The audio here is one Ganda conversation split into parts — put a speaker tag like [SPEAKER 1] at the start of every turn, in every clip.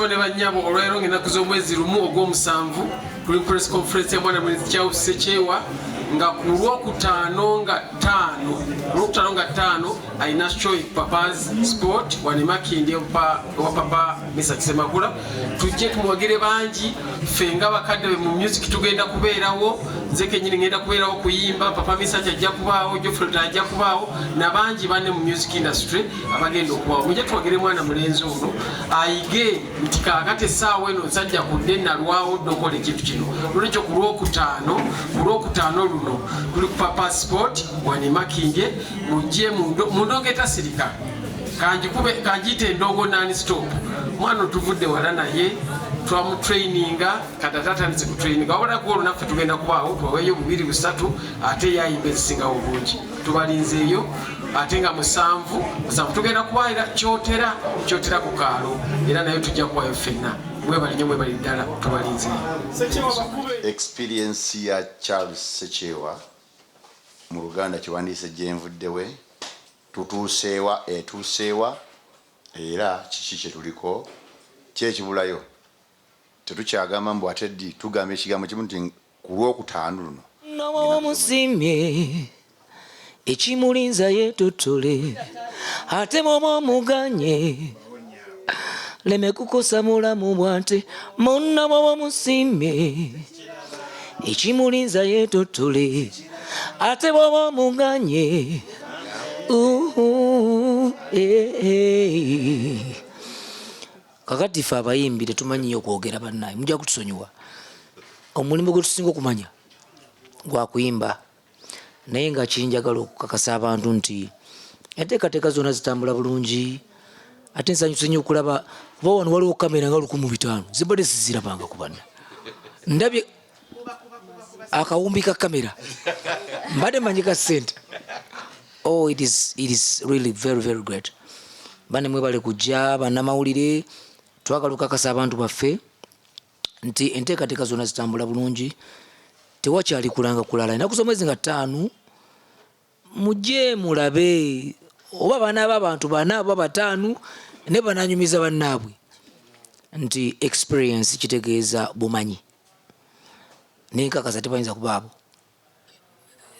[SPEAKER 1] ne bannyabo olwero ng'ennaku z'omwezi lumu ogw'omusanvu kuli press conference ya mwana mulenzi Charles Sekyewa nga ku Lwokutaano nga ttaano alina show Papa's Sport wane Makindye wa Papa Misa Kisemagula tujje tumuwagire bangi ffe nga bakadde be mu music tugenda kubeerawo nze kennyini ngenda kubeerawo kuyimba Papa Misa ajja kubaawo Jofred ajja kubaawo na bangi banne mu music industry abagenda okubaawo mujja tuwagire mwana mulenzi ono ayige nti kaakati essaawa eno nsajja kudde nalwawo ddokola ekintu kino lwekyo ku Lwokutaano luno tuli ku Papa Sport wane Makindye mujje mu ndongo etasirika kanjite endongo non stop mwana tuvudde wala naye twamutraininga katatatandise kutraininga wabula kuolo naffe tugenda kubaawo twaweeyo 2-3 ate yayimba ezisingawo obungi tubalinzeeyo ate nga musanvu tugenda kubaayira kyotera ku kaalo era nayo tujja kuwayo ffenna mwebali nnyo mwebali ddala tubalinzeeyo.
[SPEAKER 2] Experience ya Charles Sekyewa mu Luganda kiwandiise gyenvuddewe etuuseewa era kiki kye tuliko kyekibulayo tetukyagamba mbu ate ddi tugamba ekigambo kimu nti ku Lwokutaano luno
[SPEAKER 3] n'omusimye ekimulinza yeetotole ate bw'oba omuganye leme kukosa mulamu bwante monna bw'oba omusimye ekimulinza yeetotole ate bw'oba omuganye kakati ffe abayimbi tetumanyiyo okwogera bannaye mujja kutusonyiwa omulimu gwe tusinga okumanya gwa kuyimba naye nga kinjagala okukakasa abantu nti enteekateeka zonna zitambula bulungi ate nsanyuse nnyo okulaba kuba wano waliwo kamera nga 1,500 zibadde sizirabanga ku banna ndabye akawumbi ka kamera mbadde manyi ka ssente. Oh, it is really very, very great. Bane mwebale kujja bannamawulire twagala okukakasa abantu baffe nti enteekateeka zonna zitambula bulungi tewakyali kulanga kulala ennaku z'omwezi nga 5 mujje mulabe oba banaaba abantu 4 oba 5 ne bananyumiza bannaabwe nti experience kitegeeza bumanyi nenkakasa tebayinza kubaabo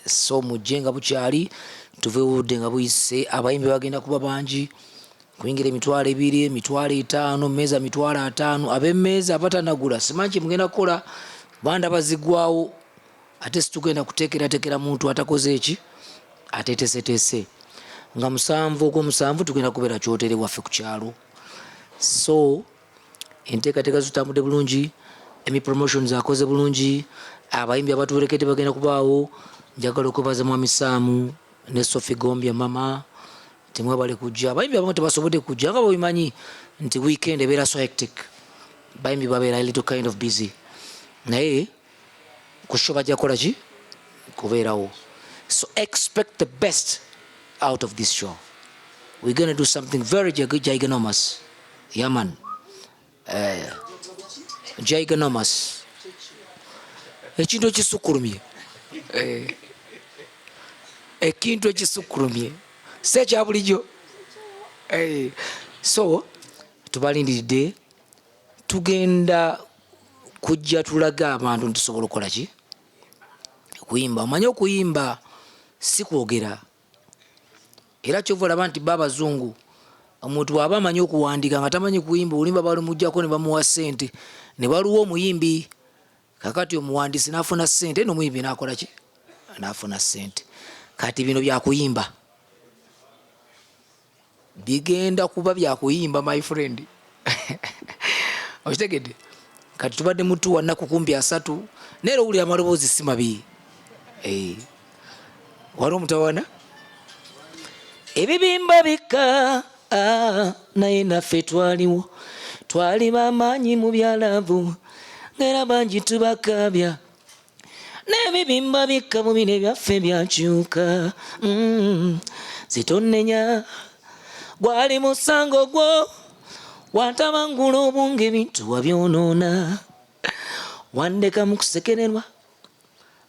[SPEAKER 3] so mujje nga bukyali tuveewo budde nga buyise abayimbi bagenda kuba bangi kuyingira 2,000 5,000 meeza 5,000 ab'emmeeza abatanagula simanyi mugenda kukola banda bazigwawo ate situgenda kuteekerateekera muntu atakoze eki ateeteeseteese nga 7 ogw'omusanvu tugenda kubeera kyotere waffe ku kyalo so enteekateeka zitambudde bulungi emipromotions akoze bulungi abayimbi abatuwerekete bagenda kubaawo njagala okwebaza Mwami Saamu ne Sophie Gombya mama temwebale kujja abayimbi abamu tebasobodde kujja nga bwebimanyi nti weekend ebeera so hectic bayimbi babeera a little kind of busy naye ku show bajja kukola ki kubeerawo so expect the best out of this show. We're going to do something very gigantomous. Yeah man, gigantomous ekintu ekisukulumye ekintu ekisukulumye sekya bulijjo so tubalindiridde tugenda kujja tulaga abantu nti tusobola okukola ki kuyimba omanye okuyimba si kwogera era kyova olaba nti babazungu omuntu waba amanyi okuwandiika nga tamanyi kuyimba olimba balumujjako ne bamuwa ssente ne baluwa omuyimbi kakati omuwandiisi n'afuna ssente n'omuyimbi n'akola ki n'afuna ssente kati bino byakuyimba bigenda kuba byakuyimba my friend okitegedde kati tubadde mutuwa nnaku 3 naye owulira amaloboozi si mabi wali omutawana ebibimba bika naye naffe twaliwo twali bamaanyi mu byalavu ng'era bangi tubakabya n'ebibimba bika mu bino ebyaffe byakyuka zitonenya gwali musango gwo wantabangula obunge bintu wabyonoona wandeka mu kusekererwa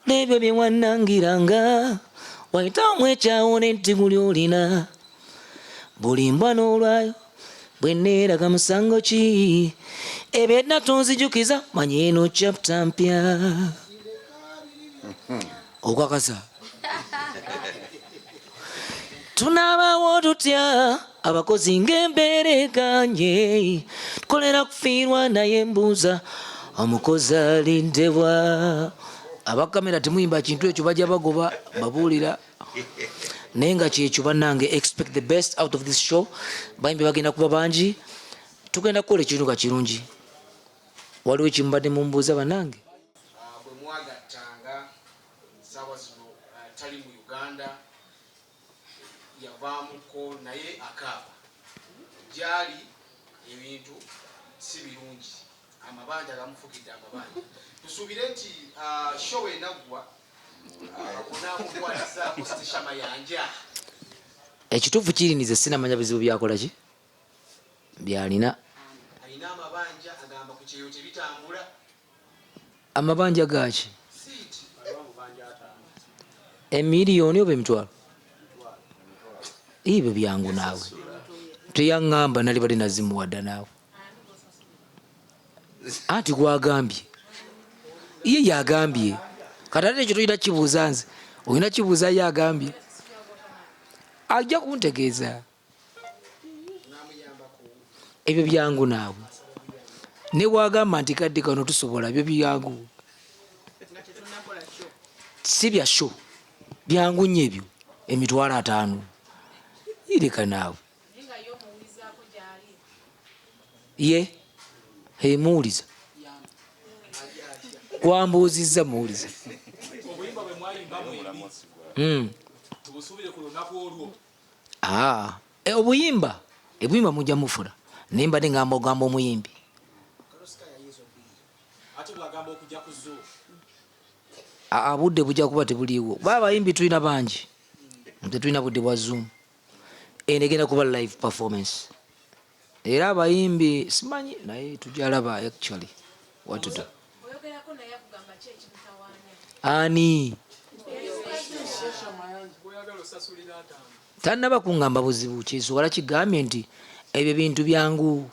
[SPEAKER 3] n'ebyo bye wannangiranga wayitamu ekyawo n'enti guli olina buli mbwa n'olwayo bweneeraga musango ki ebyedda tonzijukiza manye eno chapter mpya okakasa tunabaawo tutya abakozi ng'embeera eganye tukolera kufiirwa naye mbuuza omukozi alindebwa abakamera temuyimba kintu ekyo bajja bagoba babuulira naye nga kyekyo bannange expect the best out of this show bayimbi bagenda kuba bangi tugenda kukola ekintu nga kirungi waliwo ekimubadde mumbuuza bannange
[SPEAKER 1] bwe mwagattanga saawa zino tali mu uganda yavaamuko naye akaaba gyali ebintu si birungi amabanja gamufugidde amabanja tusuubire nti show enaggwa onaamugwalizaako Stesha Mayanja
[SPEAKER 3] ekituufu kirinize sinamanya bizibu byakola ki byalina
[SPEAKER 1] alina amabanja agamba ku kyeyo tebitambula
[SPEAKER 3] amabanja gaki
[SPEAKER 1] siiti
[SPEAKER 3] emiliyoni oba emitwalo ibyo byangu naawe teyaŋŋamba nali bali nazimuwadda naawe anti gwagambye iye yagambye kati ate ekyo tolina kibuuza nze olina kibuuza ye agambye ajja kuntegeeza ebyo byangu naawe ne bwagamba nti kadde kano tusobola byo byangu si bya sho byangu nnyo ebyo emitwalo 5 ireka naawe ye muwuliza gwambuuzizza muwuliza obuyimba ebuyimba mujja mufuna naye mbadde ngamba ogamba omuyimbi budde bujja kuba tebuliiwo ba abayimbi tulina bangi tetulina budde bwa zoom enegenda kuba live performance era abayimbi simanyi naye tujalaba actually watuta ani tannaba kuŋŋamba buzibu kyesobola kigambye nti ebyo bintu byangu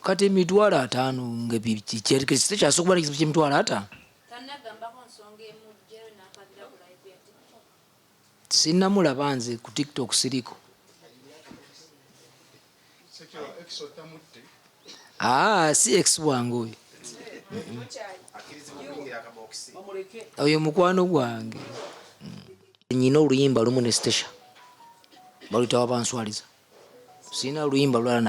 [SPEAKER 3] kati emitwalo 5 tekyasobola kizibu kyemitwalo 5 sinnamulaba nze ku tiktok siriko si ex wange oyo oyo mukwano gwange nyina oluyimba lumu ne Stesha baluyita wabanswaliza sirina oluyimba lulala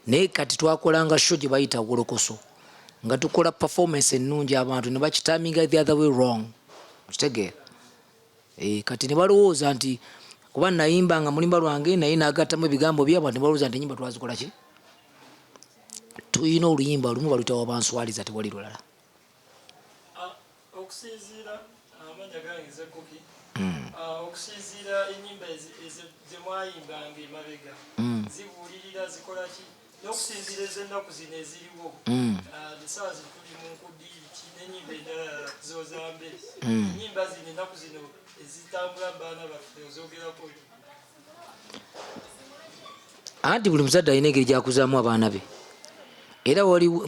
[SPEAKER 3] naye kati twakolanga show gye bayita golokoso nga tukola performance ennungi abantu ne bakitaminga the other way wrong okitegeera kati ne balowooza nti kuba nayimbanga mulimba lwange naye nagattamu ebigambo byabo ne balowooza nti enyimba twazikola ki tuyina oluyimba lumu baluyita wabanswaliza tewali lulala
[SPEAKER 4] okusinziira amanya gange Zekoki okusinziira ennyimba zemwayimbanga emabega zibuulirira zikola ki n'okusinziira ez'ennaku zino eziriwo esaawa zino tuli mu nkudiiki n'ennyimba endala zozambe ennyimba zino ennaku zino ezitambula baana baffe ozogerako
[SPEAKER 3] anti buli muzadde alina engeri gyakuzaamu abaana be era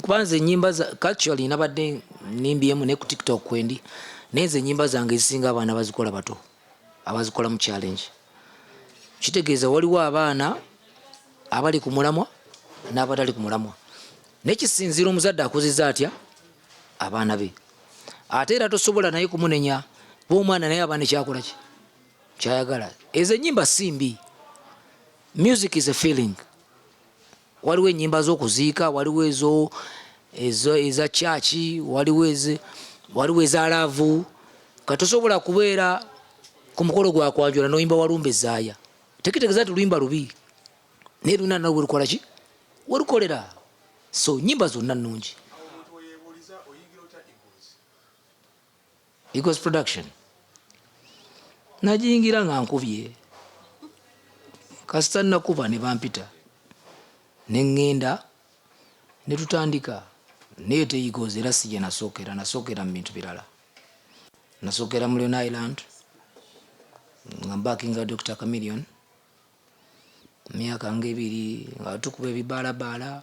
[SPEAKER 3] kubanza enyimba culturally nabadde nimbyemu ne ku tiktok kwendi naye nze enyimba zange ezisinga abaana bazikola bato abazikola mu challenge kitegeeza waliwo abaana abali ku mulamwa n'abatali ku mulamwa nekisinziira omuzadde akozeza atya abaana be ate era tosobola naye kumunenya bw'omwana naye abaana ekyakola ki kyayagala ezo enyimba simbi music is a feeling waliwo enyimba z'okuziika waliwo eza chachi waliwo eza laavu katosobola kubeera ku mukolo gwakwanjula n'oyimba walumba ezaaya tekitegeeza ti luyimba lubi naye lulina nawe werukola ki werukolera so nyimba zonna nnungi Eagles production najiyingira nga nkubye kasita nakuba ne bampita neŋŋenda ne tutandika naye te Eagles era si gye nasookera mu bintu birala nasookera mu Leon Island nga mbakinga Dr. Chameleon myaka nga 2 nga tukuba ebibalabala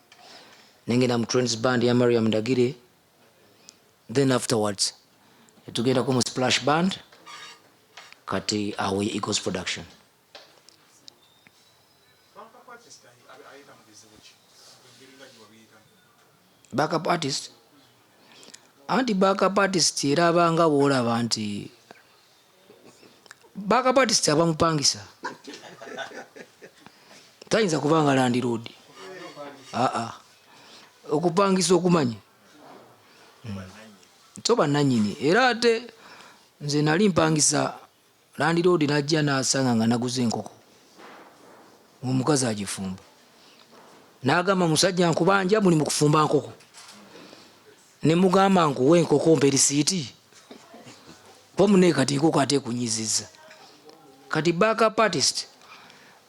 [SPEAKER 3] nengenda mu Trends Band ya Mariam Ndagire, then afterwards tugenda ku mu Splash Band kati awo Eagles Production. Backup artist anti backup artist era abanga boolaba nti backup artist abamupangisa tayinza kubanga landlord okupangisa okumanyi toba nanyini era ate nze nali mpangisa landlord najja nasanga nga naguze enkoko omukazi agifumba n'agamba musajja nkubanja muli mu kufumba nkoko ne mugamba nkuwe enkoko mpe risiiti pomune kati enkoko ate kunyiziza kati backup artist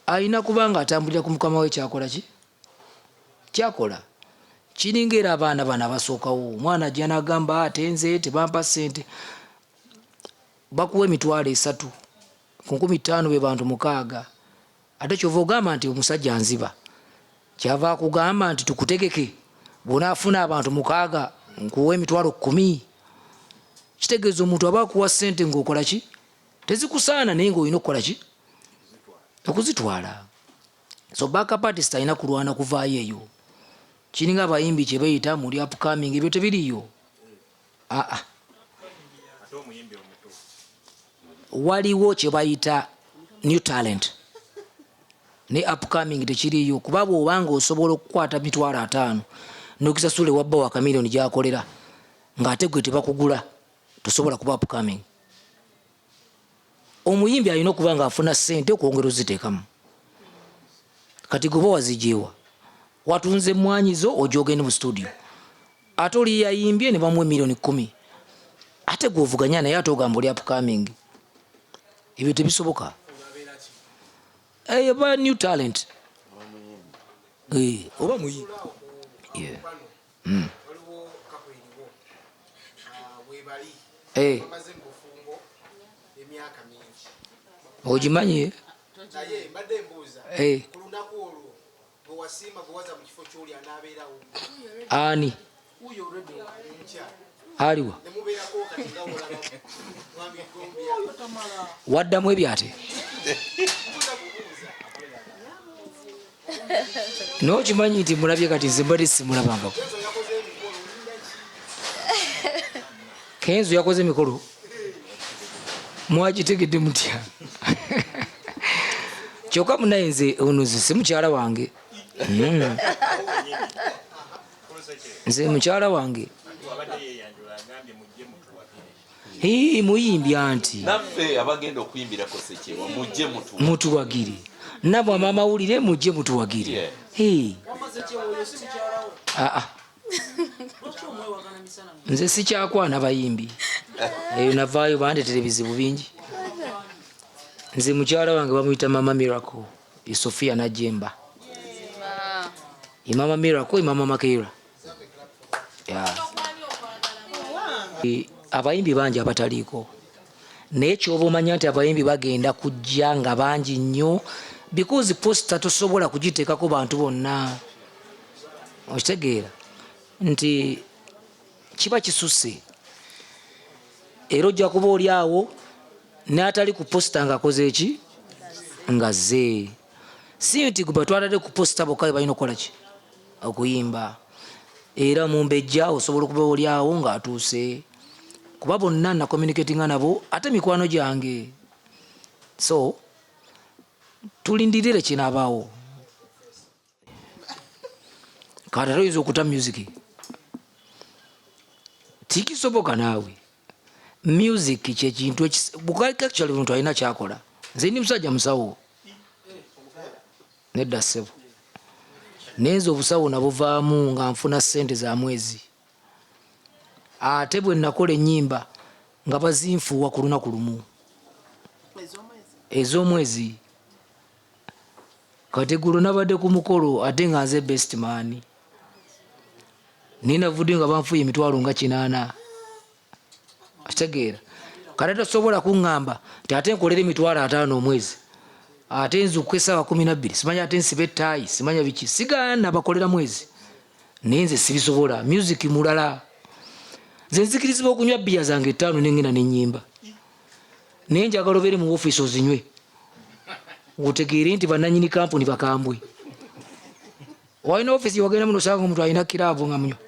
[SPEAKER 3] alina kubanga atambulira ku mukama we kyakola kiringa era abaana bana basookawo omwana ajja n'agamba ate nze tebampa ssente bakuwa $3 ku 15 be bantu 6 ate kyova ogamba nti omusajja nziba kyava akugamba nti tukutegeke bw'onaafuna abantu 6 nkuwa $10,000 kitegeeza omuntu aba akuwa ssente ng'okola ki tezikusaana naye ng'olina okukola ki okuzitwala. So backup artist alina kulwana kuvaayo eyo kiringa abayimbi kye bayita muli upcoming ebyo tebiriyo waliwo kye bayita new talent ne upcoming tekiriyo kuba bw'obanga osobola okukwata $5,000 n'okisasula ewabba wa kamiliyoni gy'akolera ng'ate gwe tebakugula tosobola kuba upcoming. Omuyimbi alina okuba ng'afuna ssente okwongera oziteekamu kati goba wazijeewa watunze mwanyizo ojogende mu studio ate oli yayimbye ne bamuwa $10,000,000 ate gw'ovuganya naye ate ogamba oli upcoming ebyo tebisoboka. Ba new talent oba muyimbi ogimanyi ani aliwa waddamu ebyate nokimanyi nti mulabye kati nze mbadde simulabangako. Kenzo yakoze emikolo mwagitegedde mutya kyokka munaye nze ono nze si mukyala wange nze mukyala wange muyimbi anti
[SPEAKER 5] naffe abagenda okuyimbirako Sekyewa mujje
[SPEAKER 3] mutuwagire nabwe amamawulire mujje mutuwagire. Nze sikyakwana bayimbi eyo navaayo bandetera ebizibu bingi. Nze mukyala wange bamuyita Mama Miracle Sofia Najemba Mama Miracle Mama Makera abayimbi bangi abataliiko naye kyoba omanya nti abayimbi bagenda kujja nga bangi nnyo because posta tosobola kugiteekako bantu bonna okitegeera nti kiba kisusse era ojja kuba oli awo n'atali ku posta ng'akoze eki ngazze si nti gwe batwalade ku posta bokka balina okukola ki okuyimba era mumbejja osobola okuba oli awo ng'atuuse kuba bonna na communicatinga nabo ate mikwano gyange so tulindirire kinaabaawo kati ate oyinza okuta music tikisoboka naawe music kyekintu actually omuntu alina kyakola. Nze ndi musajja musawo nedda ssebo nenze obusawo nabuvaamu nga nfuna ssente za mwezi ate bwe nakola ennyimba nga bazinfuuwa ku lunaku lumu ez'omwezi kati gulo nabadde ku mukolo ate nga nze best man ninavudde nga banfuuye emitwalo nga 8 akitegeera kati tosobola kuŋŋamba nti ate nkolera $5,000 omwezi ate nze okukwesa 12 simanya ate nsibe ettaayi simanya biki sigaana bakolera mwezi naye nze sibisobola music mulala nze nzikirizibwa okunywa bbiya zange 5 nengenda nenyimba naye njagala obeere mu ofiisi ozinywe otegeere nti bannanyini kampuni bakambwe walina ofiisi wagenda muno osanga omuntu alina kiraavu nga munywa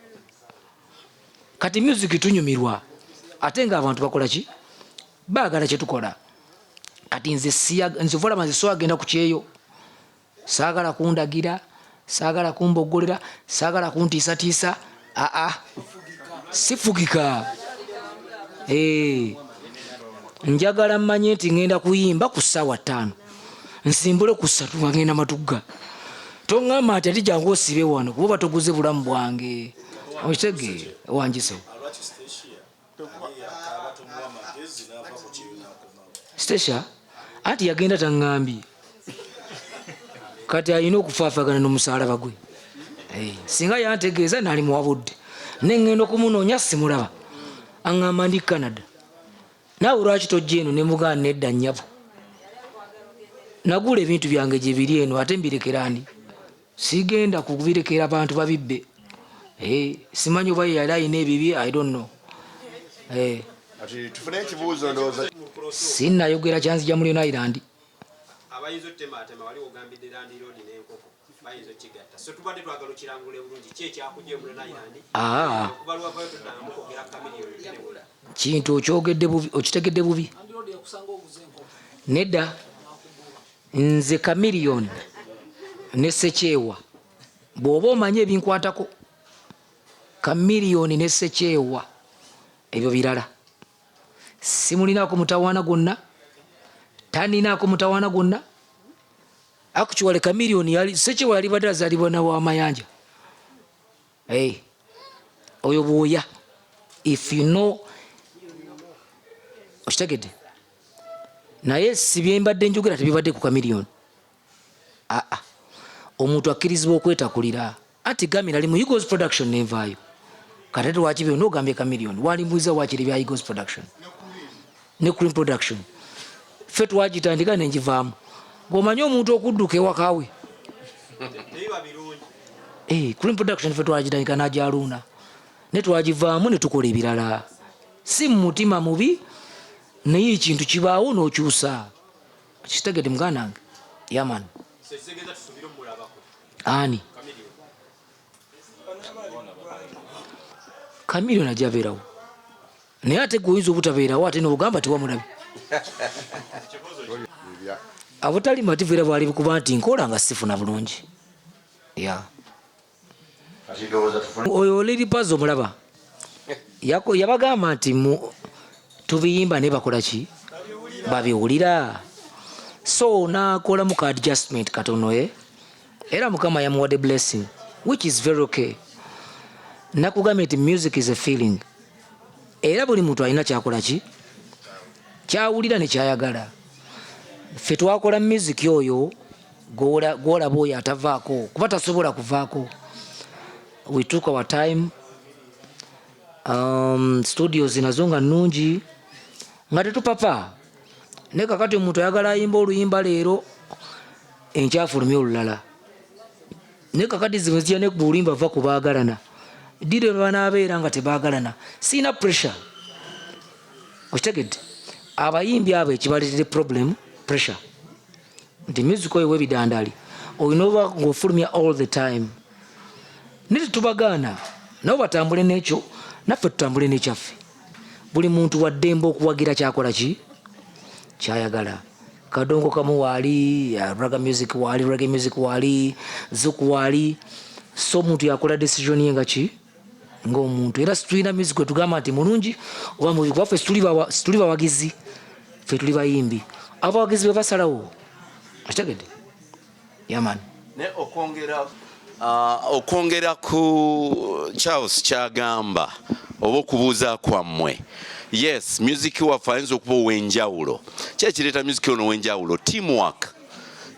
[SPEAKER 3] kati music tunyumirwa ate nga abantu bakola ki baagala kyetukola kati nze volama nze so agenda ku kyeyo saagala kundagira saagala kumbogolera saagala kuntiisatiisa sifugika njagala mmanye nti ngenda kuyimba ku ssaawa 5 nsimbule ku 3 nga ngenda matugga toŋŋamba ati ati jangu osibe wano kuba batoguze bulamu bwange okitegeere wangiso Stacia anti yagenda taŋŋambye kati alina okufaafagana n'omusaalaba gwe singa yantegeeza naali muwabudde neŋŋenda okumunoonya simulaba aŋŋamba ndi Canada naawe lwaki tojja eno ne muganda nedda nnyabo nagula ebintu byange gye biri eno ate mbirekera ani sigenda kubirekera abantu babibbe simanyi oba yali ayina ebibi I don't know sinnayogera kyanzija mu Leon Island
[SPEAKER 6] abayinza otematema wali ogambidde Land Road n'enkoko bayinza okigatta so tubadde twagala okirangula bulungi ki ekyakujja mu Leon Island okubalwa bayo tuddamu kwogera Kamiliyoni
[SPEAKER 3] kintu okyogedde bubi okitegedde bubi nedda nze Kamiliyoni ne Sekyewa bw'oba omanye ebinkwatako Kamiliyoni ne Sekyewa ebyo birala simulinaako mutawaana gwonna taninaako mutawaana gwonna actually Kamiliyoni yali Sekyewa yali badde azaalibwa na w'amayanja oyo bwoya if you know okitegedde naye si byembadde njogera tebibadde ku Kamiliyoni omuntu akkirizibwa okwetakulira anti gambye nali mu Eagles Production nenvaayo kati lwaki byonna ogambye Kamiliyoni walimbuliza wakiri bya Eagles Production ne Cream Production ffe twagitandika nenjivaamu ng'omanye omuntu okudduka ewakawe Cream Production ffe twagitandika n'ajaluuna ne twagivaamu ne tukola ebirala si mu mutima mubi naye ekintu kibaawo n'okyusa kitegedde muganda wange yaman ani Kamiliyoni ajja abeerawo naye ate gwe oyinza obutabeerawo ate n'ogamba tiwamulabi abutali mativu era bwali bukuba nti nkola nga sifuna bulungi oyo Lady Paz omulaba yabagamba nti tubiyimba ne bakola ki babiwulira so nakola mu adjustment katono era mukama yamuwadde blessing which is very okay nakugambye nti music is a feeling era buli muntu alina kyakola ki kyawulira ne kyayagala ffe twakola music oyo gwolaba oyo atavaako kuba tasobola kuvaako we took our time studios nazo nga nnungi nga tetupapa ne kakati omuntu ayagala ayimba oluyimba leero enkyafulumya olulala ne kakati zimwe zijja ne kubulimba va kubaagalana dire banaabeera nga tebaagalana siina pressure okitegedde abayimbi abo ekibaleetere problem pressure nti music oyo webidandali olina oba ng'ofulumya all the time ne tetubagaana nabo batambule n'ekyo naffe tutambule n'ekyaffe buli muntu waddembe okuwagira kyakola ki kyayagala kadongo kamu waali raga music waali reggae music waali zuku waali so omuntu yakola decision ye nga ki ng'omuntu era situlina music we tugamba nti mulungi oba mubi kuba ffe situli bawagizi ffe tuli bayimbi abawagizi be basalawo akitegedde yaman
[SPEAKER 5] ne okwongera ku Charles kyagamba oba okubuuza kwammwe yes music waffe ayinza okuba ow'enjawulo kyekireeta music ono ow'enjawulo teamwork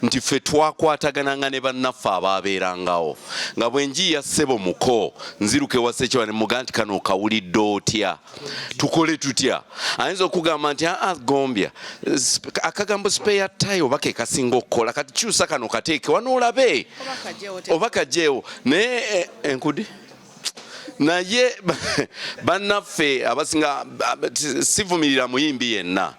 [SPEAKER 5] nti ffe twakwatagananga ne bannaffe abaabeerangawo nga bwe njiya ssebo muko nziruka ewa Ssekyewa ne mugaa nti kano okawulidde otya tukole tutya ayinza okugamba nti Gombya akagambo spare tire oba ke kasinga okukola kati kyusa kano kateeke wano olabe oba kajeewo naye enkudi naye bannaffe abasinga sivumirira muyimbi yenna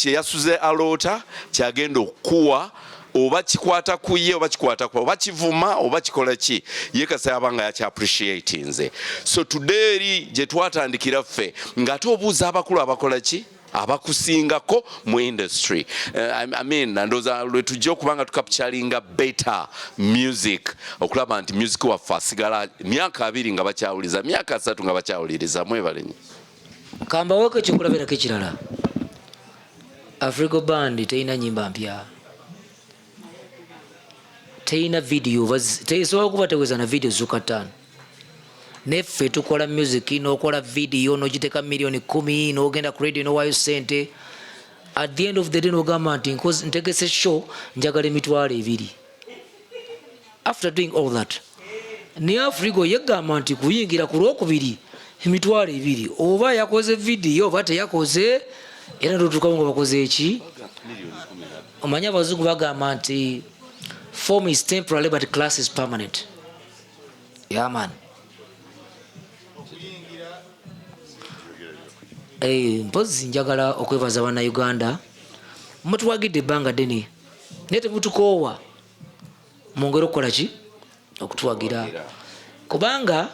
[SPEAKER 5] yasuze aloota kyagenda okukuwa oba kikwata kuye oba kikwata oba kivuma oba kikola ki ye kasa yabanga yakya appreciate nze so today eri gye twatandikira ffe ng'ate obuuza abakulu abakola ki abakusingako mu industry I mean ndoza lwe tujja okubanga tukapchalinga better music okulaba nti music waffe asigala myaka 2 nga bakyawuliza myaka 3 nga bakyawuliriza mwebalenyi
[SPEAKER 3] kamba weke chikulabirako ekirala Africa Band teina nyimba mpya teina video tesobola kuba teweza na video zuka 5 neffe tukola music n'okola video n'ogiteka milioni 10 n'ogenda ku radio n'owaayo sente at the end of the day n'ogamba nti ntegese show njagala emitwalo 2 after doing all that ne Africa yegamba nti kuyingira ku Lwokubiri emitwalo 2 oba yakoze video oba teyakoze era ndotukawo nga bakoze eki omanya abazungu bagamba nti form is temporary but class is permanent. Yeah man. Mpozi njagala okwebaza bana Uganda mutuwagidde ebbanga ddene naye tebutukoowa mu ngero okukola ki okutuwagira kubanga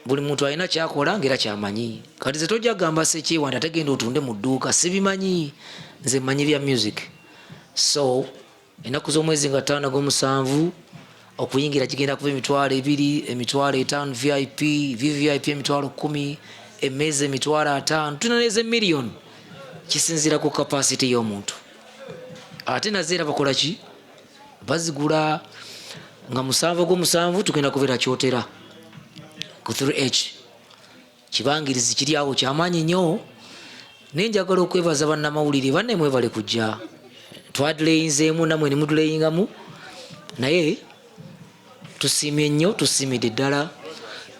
[SPEAKER 3] buli muntu alina kyakola ngera kyamanyi kati ze tojja gamba Ssekyewa nti ategenda otunde mu dduuka sibimanyi nze mmanyi bya music so ennaku z'omwezi nga 5 n'ogw'omusanvu okuyingira kigenda kuba emitwalo 2 emitwalo 5 VIP VVIP emitwalo 10 emmeezi emitwalo 5 tunaneze million kisinziira ku capacity y'omuntu ate nazeera bakola ki bazigula nga 7 ogw'omusanvu tugenda kubeera kyotera ku 3H kibangirizi kiri awo kyamaanyi nnyo naye njagala okwebaza bannamawulire banne mwebale kujja twaduleyinzeemu namwe ne muduleyingamu naye tusiimye nnyo tusiimidde ddala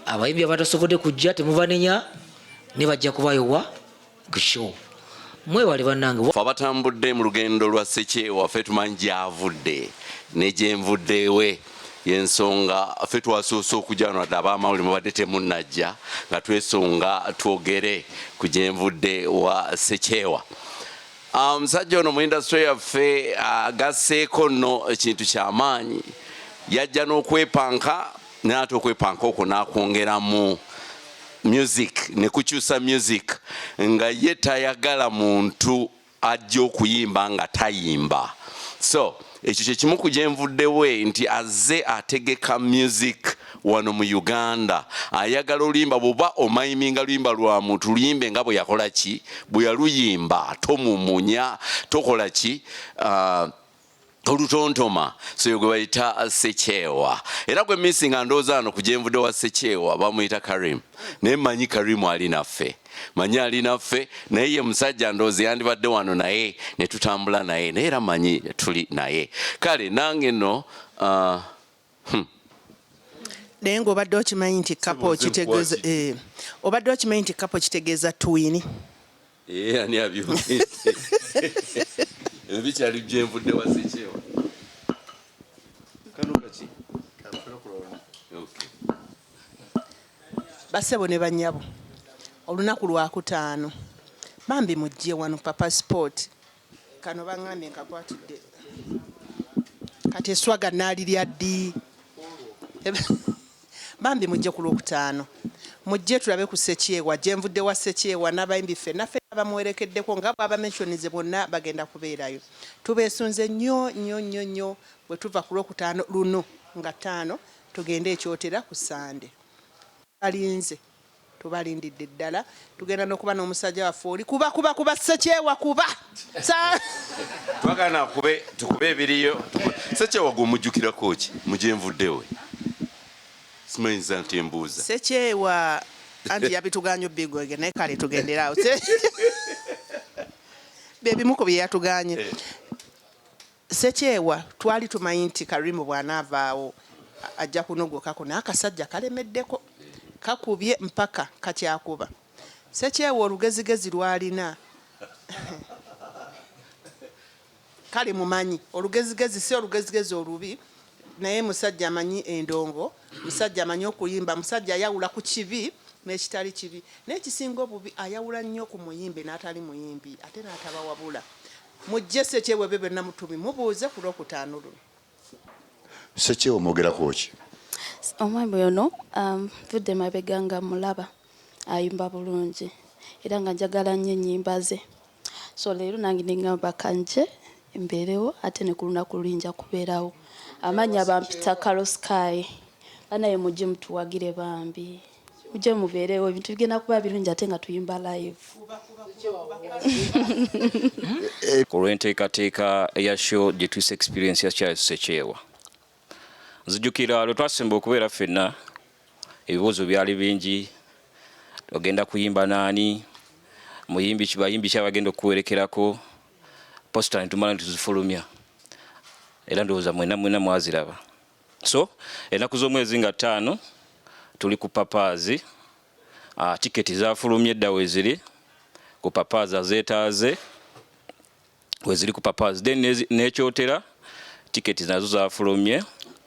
[SPEAKER 3] abayimbi abatasobodde kujja temubanenya ne bajja kubayowa ku show mwebale bannange
[SPEAKER 5] abatambudde mu lugendo lwa Ssekyewa ffe tumanyi gy'avudde ne gye nvuddewe yensonga ffe twasoose okujja wano ate ab'amawulire mubadde temunnajja nga twesonga twogere ku gye nvudde wa Ssekyewa musajja ono mu industry yaffe agasseeko nno ekintu ky'amaanyi yajja n'okwepanka n'ate okwepanka okwo n'akwongeramu music ne kukyusa music nga ye tayagala muntu ajja okuyimba nga tayimba so ekyo kye kimu ku gye nvuddewe nti azze ategeka music wano mu Uganda ayagala oluyimba bwoba omayiminga luyimba lwa muntu luyimbe nga bwe yakola ki bwe yaluyimba tomumunya tokola ki olutontoma so gwe bayita Ssekyewa era gwe missing ndowooza ano ku gye nvudde wa Ssekyewa bamuyita Karim naye mmanyi Karim ali naffe manyi ali naffe naye ye musajja ndowooza yandibadde wano naye ne tutambula naye naye era manyi tuli naye kale nange nno
[SPEAKER 7] naye ng'obadde okimanyi nti kapo kitegeeza obadde okimanyi nti kapo kitegeeza twini
[SPEAKER 5] ani abyogedde bikyali gye nvudde wa Ssekyewa kano kaki
[SPEAKER 7] bassebo ne bannyabo olunaku lwakutaano bambi mujje wano papa sport kano baŋŋambye nkakwatidde kati eswaga naalirya ddi bambi mujje ku lwokutaano mujje tulabe ku Ssekyewa gye nvudde wa Ssekyewa n'abayimbi ffe naffe abamuwerekeddeko nga bw'abamenshonize bonna bagenda kubeerayo tubeesunze nnyo bwe tuva ku lwokutaano luno nga 5 tugende ekyotera ku Sande alinze tubalindidde ddala tugenda n'okuba n'omusajja waffe oli kuba Ssekyewa kuba
[SPEAKER 5] twagana tukube ebiriyo Ssekyewa gw'omujjukirako ki mu gye nvuddewe simanyiza nti embuuza
[SPEAKER 7] Ssekyewa anti yabituganya bigwege naye kale tugenderaawo bebimu ku bye yatuganye Sekyewa twali tumanyi nti Karimu bw'anaavaawo ajja kunogokako naye akasajja kalemeddeko kakubye mpaka kakyakuba. Sekyewa olugezigezi lwalina kale mumanyi olugezigezi si olugezigezi olubi naye musajja amanyi endongo, musajja amanyi okuyimba, musajja ayawula ku kibi n'ekitali kibi. N'ekisinga obubi ayawula nnyo ku muyimbi n'atali muyimbi ate n'atabawabula. Mujje Sekyewa bebe namutumi mubuuze ku Lwokutaano luno.
[SPEAKER 2] Sekyewa mwogerako ki?
[SPEAKER 8] Omwami ono vudde mabega nga mulaba ayimba bulungi era nga njagala nnyo ennyimba ze. So leero nange nengamba kanje embeerewo ate ne ku lunaku luyinja kubeerawo. Amanya bampita Carol Sky. Naye mujje mutuwagire bambi. Mujje mubeerewo ebintu bigenda kuba birungi ate nga tuyimba live.
[SPEAKER 9] Ku lw'enteekateeka eya show gye tuyise experience ya Charles Sekyewa. Nzijukira lwe twasemba okubeera ffenna ebibuuzo byali bingi. Ogenda kuyimba naani? Muyimbi bayimbi ki abagenda okuwerekerako? Posta nitumala ntuzifulumya. Era ndowooza mwena mwaziraba. So ennaku z'omwezi nga 5 tuli ku Papaazi. Tiketi zafulumye edda weziri ku Papaazi azeetaaze weziri ku Papaazi. Then n'ekyotera tiketi nazo zafulumye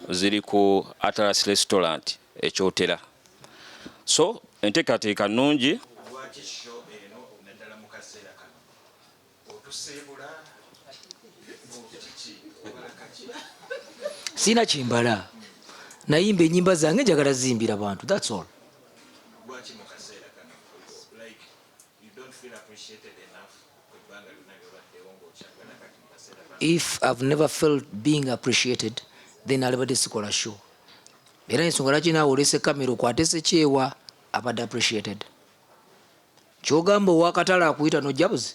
[SPEAKER 9] ziri ku Atlas Restaurant ekyotera. So enteekateeka nnungi.
[SPEAKER 3] Sina kimbala nayimba ennyimba zange njagala zimbira bantu, that's all. If I've never felt being appreciated, then alibadde sikola show. Era ensonga lwaki naawe olese kamera okwate Sekyewa abadde appreciated. Kyogamba ow'akatale akuyita n'ojja buzi.